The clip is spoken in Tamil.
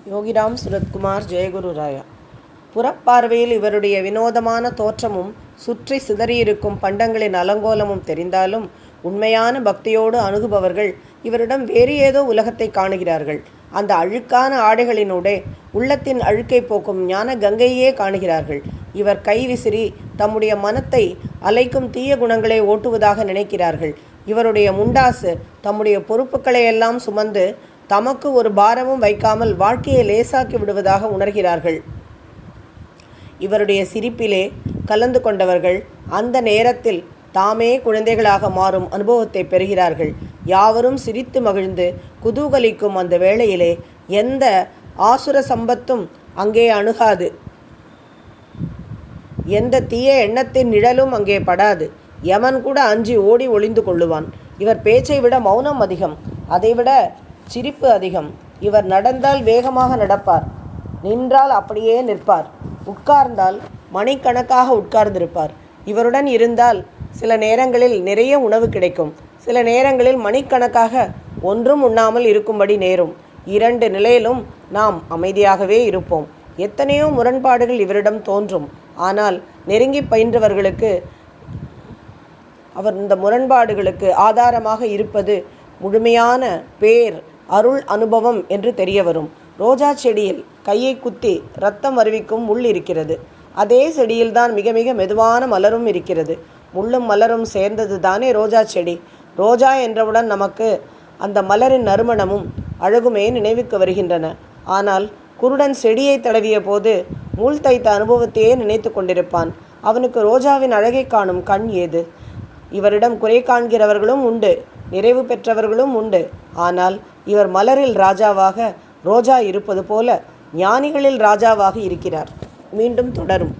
யோகிராம் சுரத்குமார் ஜெயகுரு ராயா. புறப்பார்வையில் இவருடைய வினோதமான தோற்றமும் சுற்றி சிதறியிருக்கும் பண்டங்களின் அலங்கோலமும் தெரிந்தாலும் உண்மையான பக்தியோடு அணுகுபவர்கள் இவரிடம் வேறு ஏதோ உலகத்தை காணுகிறார்கள். அந்த அழுக்கான ஆடைகளினூடே உள்ளத்தின் அழுக்கை போக்கும் ஞான கங்கையே காணுகிறார்கள். இவர் கை விசிறி தம்முடைய மனத்தை அலைக்கும் தீய குணங்களை ஓட்டுவதாக நினைக்கிறார்கள். இவருடைய முண்டாசு தம்முடைய பொறுப்புகளை எல்லாம் சுமந்து தமக்கு ஒரு பாரமும் வைக்காமல் வாழ்க்கையை லேசாக்கி விடுவதாக உணர்கிறார்கள். இவருடைய சிரிப்பிலே கலந்து கொண்டவர்கள் அந்த நேரத்தில் தாமே குழந்தைகளாக மாறும் அனுபவத்தை பெறுகிறார்கள். யாவரும் சிரித்து மகிழ்ந்து குதூகலிக்கும் அந்த வேளையிலே எந்த ஆசுர சம்பத்தும் அங்கே அணுகாது, எந்த தீய எண்ணத்தின் நிழலும் அங்கே படாது. யமன் கூட அஞ்சி ஓடி ஒளிந்து கொள்ளுவான். இவர் பேச்சை விட மௌனம் அதிகம், அதைவிட சிரிப்பு அதிகம். இவர் நடந்தால் வேகமாக நடப்பார், நின்றால் அப்படியே நிற்பார், உட்கார்ந்தால் மணிக்கணக்காக உட்கார்ந்திருப்பார். இவருடன் இருந்தால் சில நேரங்களில் நிறைய உணவு கிடைக்கும், சில நேரங்களில் மணிக்கணக்காக ஒன்றும் உண்ணாமல் இருக்கும்படி நேரும். இரண்டு நிலையிலும் நாம் அமைதியாகவே இருப்போம். எத்தனையோ முரண்பாடுகள் இவரிடம் தோன்றும். ஆனால் நெருங்கி பயின்றவர்களுக்கு அவர் இந்த முரண்பாடுகளுக்கு ஆதாரமாக இருப்பது முழுமையான பேர் அருள் அனுபவம் என்று தெரிய வரும். ரோஜா செடியில் கையை குத்தி இரத்தம் வருவிக்கும் முள் இருக்கிறது. அதே செடியில்தான் மிக மிக மெதுவான மலரும் இருக்கிறது. முள்ளும் மலரும் சேர்ந்தது தானே ரோஜா செடி. ரோஜா என்றவுடன் நமக்கு அந்த மலரின் நறுமணமும் அழகுமே நினைவுக்கு வருகின்றன. ஆனால் குருடன் செடியை தடவிய போது முள் தைத்த அனுபவத்தையே நினைத்து கொண்டிருப்பான். அவனுக்கு ரோஜாவின் அழகை காணும் கண் ஏது? இவரிடம் குறை காண்கிறவர்களும் உண்டு, நிறைவு பெற்றவர்களும் உண்டு. ஆனால் இவர் மலரில் ராஜாவாக ரோஜா இருப்பது போல ஞானிகளில் ராஜாவாக இருக்கிறார். மீண்டும் தொடரும்.